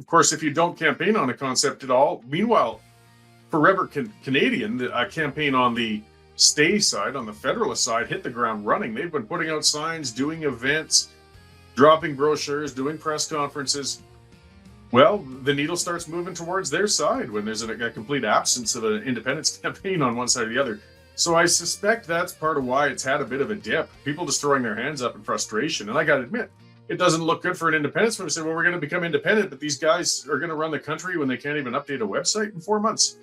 of course, if you don't campaign on a concept at all, meanwhile, Forever Canadian, the campaign on the stay side, on the Federalist side, hit the ground running. They've been putting out signs, doing events, dropping brochures, doing press conferences. Well, the needle starts moving towards their side when there's a complete absence of an independence campaign on one side or the other. So I suspect that's part of why it's had a bit of a dip. People just throwing their hands up in frustration. And I got to admit, it doesn't look good for an independence when we say, well, we're going to become independent, but these guys are going to run the country when they can't even update a website in 4 months.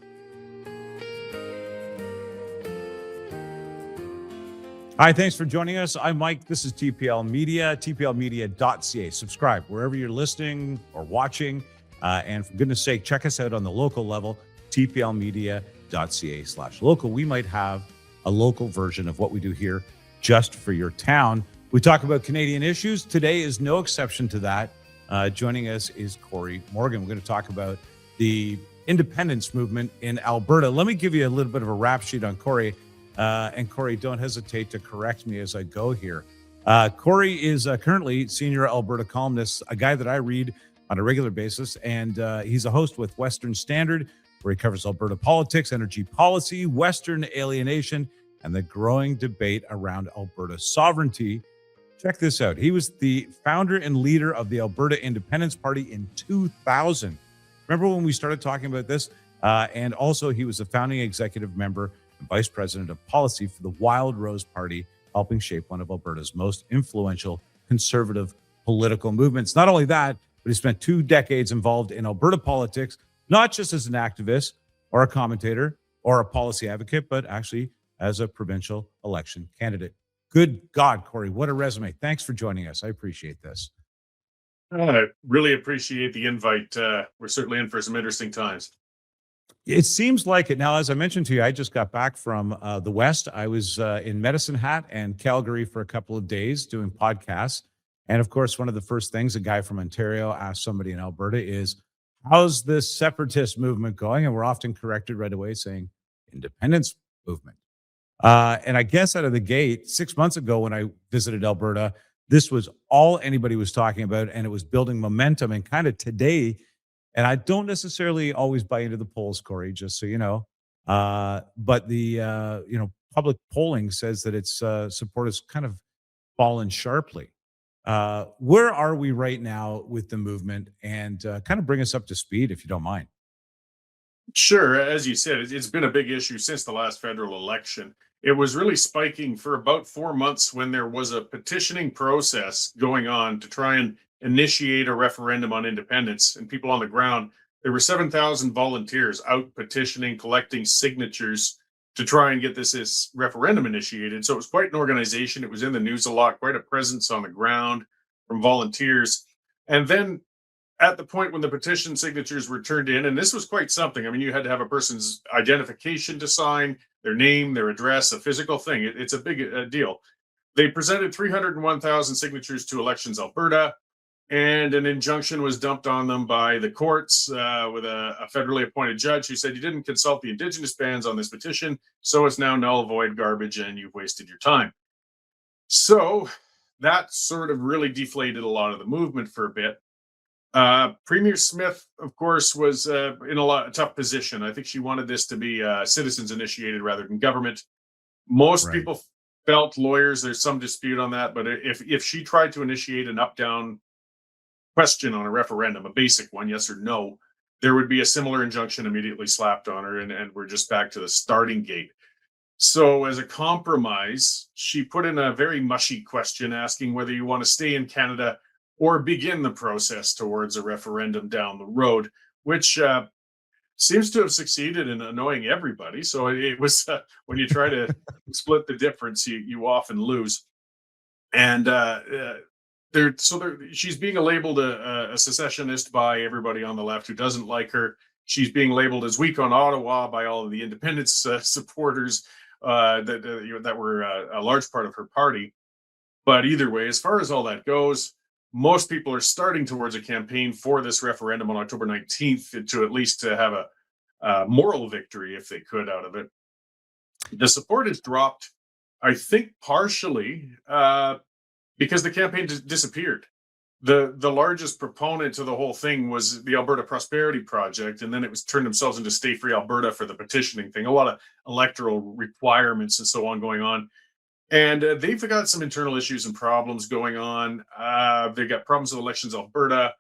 Hi, thanks for joining us. I'm Mike. This is TPL Media, tplmedia.ca. Subscribe wherever you're listening or watching. And for goodness sake, check us out on the local level, tplmedia.ca/local. We might have a local version of what we do here just for your town. We talk about Canadian issues. Today is no exception to that. Joining us is Corey Morgan. We're going to talk about the independence movement in Alberta. Let me give you a little bit of a rap sheet on Corey. And Corey, don't hesitate to correct me as I go here. Corey is currently senior Alberta columnist, a guy that I read on a regular basis. And he's a host with Western Standard, where he covers Alberta politics, energy policy, Western alienation, and the growing debate around Alberta sovereignty. Check this out. He was the founder and leader of the Alberta Independence Party in 2000. Remember when we started talking about this? And also he was a founding executive member and vice president of policy for the Wild Rose Party, helping shape one of Alberta's most influential conservative political movements. Not only that, but he spent 2 decades involved in Alberta politics, not just as an activist or a commentator or a policy advocate, but actually as a provincial election candidate. Good God, Corey, what a resume. Thanks for joining us. I appreciate this. I really appreciate the invite. We're certainly in for some interesting times. It seems like it. Now, as I mentioned to you, I just got back from the West. I was in Medicine Hat and Calgary for a couple of days doing podcasts. And of course, one of the first things a guy from Ontario asked somebody in Alberta is, how's this separatist movement going? And we're often corrected right away saying independence movement. And I guess out of the gate, 6 months ago when I visited Alberta, this was all anybody was talking about, and it was building momentum. And kind of today, and I don't necessarily always buy into the polls, Corey, just so you know, but the public polling says that its support has kind of fallen sharply. Where are we right now with the movement? And kind of bring us up to speed, if you don't mind. Sure. As you said, it's been a big issue since the last federal election. It was really spiking for about 4 months when there was a petitioning process going on to try and initiate a referendum on independence. And people on the ground, there were 7,000 volunteers out petitioning, collecting signatures to try and get this referendum initiated. So it was quite an organization. It was in the news a lot, quite a presence on the ground from volunteers. And then at the point when the petition signatures were turned in, and this was quite something. I mean, you had to have a person's identification to sign, their name, their address, a physical thing. It's a big deal. They presented 301,000 signatures to Elections Alberta, and an injunction was dumped on them by the courts with a federally appointed judge who said, you didn't consult the Indigenous bands on this petition, so it's now null, void, garbage, and you've wasted your time. So that sort of really deflated a lot of the movement for a bit. Premier Smith, of course, was in a tough position. I think she wanted this to be citizens initiated rather than government. Most people felt, lawyers, there's some dispute on that, but if she tried to initiate an up-down question on a referendum, a basic one, yes or no, there would be a similar injunction immediately slapped on her, and we're just back to the starting gate. So as a compromise, she put in a very mushy question asking whether you want to stay in Canada or begin the process towards a referendum down the road, which seems to have succeeded in annoying everybody. So it was when you try to split the difference, you often lose. And she's being labeled a secessionist by everybody on the left who doesn't like her. She's being labeled as weak on Ottawa by all of the independence supporters that were a large part of her party. But either way, as far as all that goes, most people are starting towards a campaign for this referendum on October 19th to at least to have a moral victory, if they could, out of it. The support has dropped, I think, partially because the campaign disappeared. the largest proponent to the whole thing was the Alberta Prosperity Project, and then it was turned themselves into Stay Free Alberta for the petitioning thing. A lot of electoral requirements and so on going on, and they've got some internal issues and problems going on. They've got problems with Elections Alberta,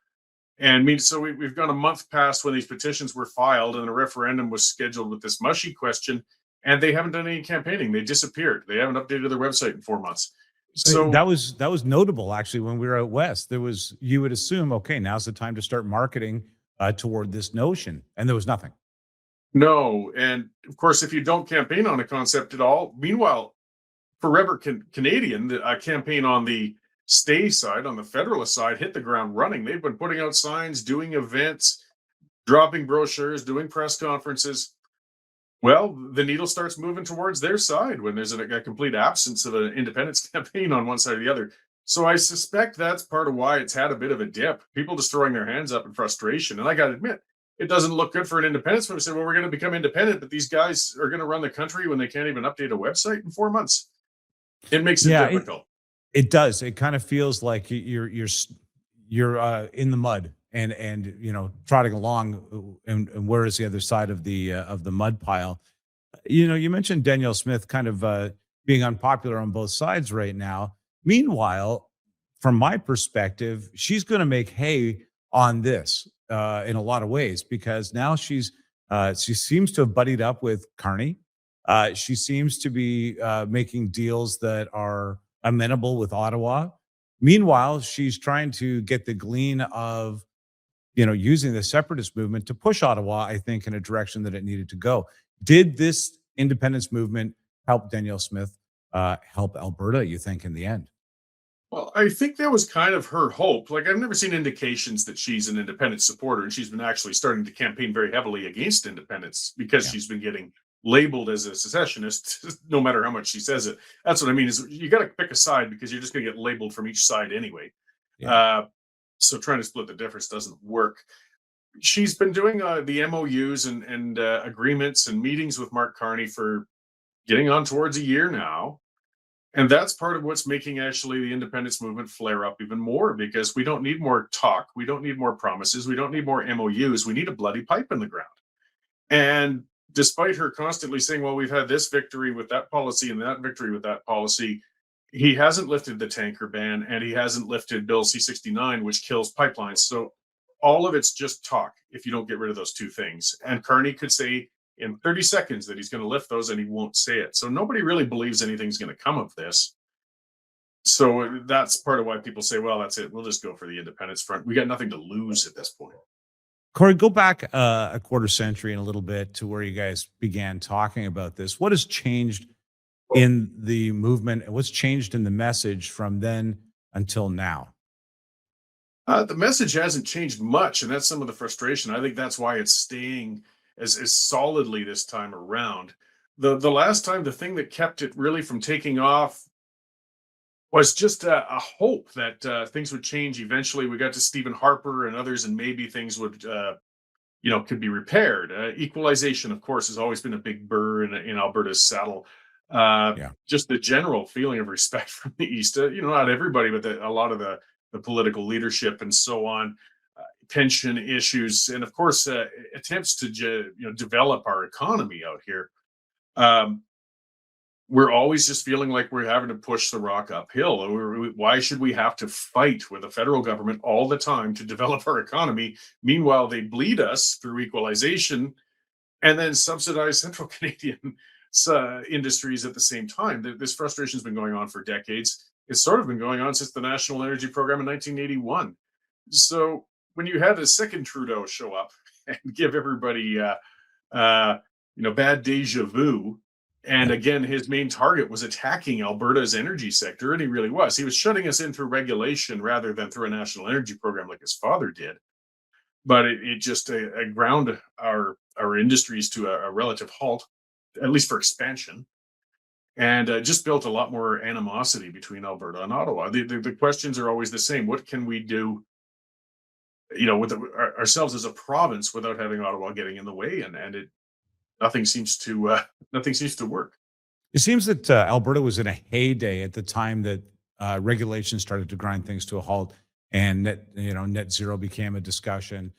and so we've gone a month past when these petitions were filed, and a referendum was scheduled with this mushy question, and they haven't done any campaigning. They disappeared. They haven't updated their website in 4 months. So That was notable actually when we were out west. There was, you would assume, okay, now's the time to start marketing toward this notion, and there was nothing. no, and of course, if you don't campaign on a concept at all, meanwhile, Forever Canadian, the campaign on the stay side, on the Federalist side, hit the ground running. They've been putting out signs, doing events, dropping brochures, doing press conferences. Well, the needle starts moving towards their side when there's a complete absence of an independence campaign on one side or the other. So I suspect that's part of why it's had a bit of a dip. People just throwing their hands up in frustration. And I got to admit, it doesn't look good for an independence when we say, well, we're going to become independent, but these guys are going to run the country when they can't even update a website in 4 months. It makes it Yeah, difficult. it does. It kind of feels like you're in the mud and trotting along, and where is the other side of the mud pile? You mentioned Danielle Smith kind of being unpopular on both sides right now. Meanwhile, from my perspective, she's going to make hay on this in a lot of ways, because now she seems to have buddied up with Carney. She seems to be making deals that are amenable with Ottawa. Meanwhile, she's trying to get the glean of, using the separatist movement to push Ottawa, I think, in a direction that it needed to go. Did this independence movement help Danielle Smith, help Alberta, you think, in the end? Well, I think that was kind of her hope. Like, I've never seen indications that she's an independent supporter, and she's been actually starting to campaign very heavily against independence because Yeah. she's been getting labeled as a secessionist, no matter how much she says it. That's what I mean. Is you got to pick a side because you're just going to get labeled from each side anyway. Yeah. So trying to split the difference doesn't work. She's been doing the MOUs and agreements and meetings with Mark Carney for getting on towards a year now. And that's part of what's making actually the independence movement flare up even more, because we don't need more talk. We don't need more promises. We don't need more MOUs. We need a bloody pipe in the ground. And despite her constantly saying, well, we've had this victory with that policy and that victory with that policy, he hasn't lifted the tanker ban and he hasn't lifted Bill C-69, which kills pipelines. So all of it's just talk if you don't get rid of those two things. And Carney could say in 30 seconds that he's going to lift those and he won't say it. So nobody really believes anything's going to come of this. So that's part of why people say, well, that's it. We'll just go for the independence front. We got nothing to lose at this point. Corey, go back a quarter century and a little bit to where you guys began talking about this. What has changed in the movement, and what's changed in the message from then until now? The message hasn't changed much, and that's some of the frustration. I think that's why it's staying as solidly this time around. The last time, the thing that kept it really from taking off was just a hope that things would change eventually. We got to Stephen Harper and others, and maybe things would, could be repaired. Equalization, of course, has always been a big burr in Alberta's saddle. Yeah. Just the general feeling of respect from the East, not everybody, but a lot of the political leadership and so on, pension issues, and of course, attempts to develop our economy out here. We're always just feeling like we're having to push the rock uphill. Why should we have to fight with the federal government all the time to develop our economy? Meanwhile, they bleed us through equalization and then subsidize central Canadian industries at the same time. This frustration has been going on for decades. It's sort of been going on since the National Energy Program in 1981. So when you had a second Trudeau show up and give everybody, bad deja vu, and again, his main target was attacking Alberta's energy sector, and he really was. He was shutting us in through regulation rather than through a national energy program like his father did. But it just ground our industries to a relative halt, at least for expansion, and just built a lot more animosity between Alberta and Ottawa. The questions are always the same: what can we do, with ourselves as a province without having Ottawa getting in the way? And nothing seems to work. It seems that Alberta was in a heyday at the time that regulation started to grind things to a halt. and net zero became a discussion.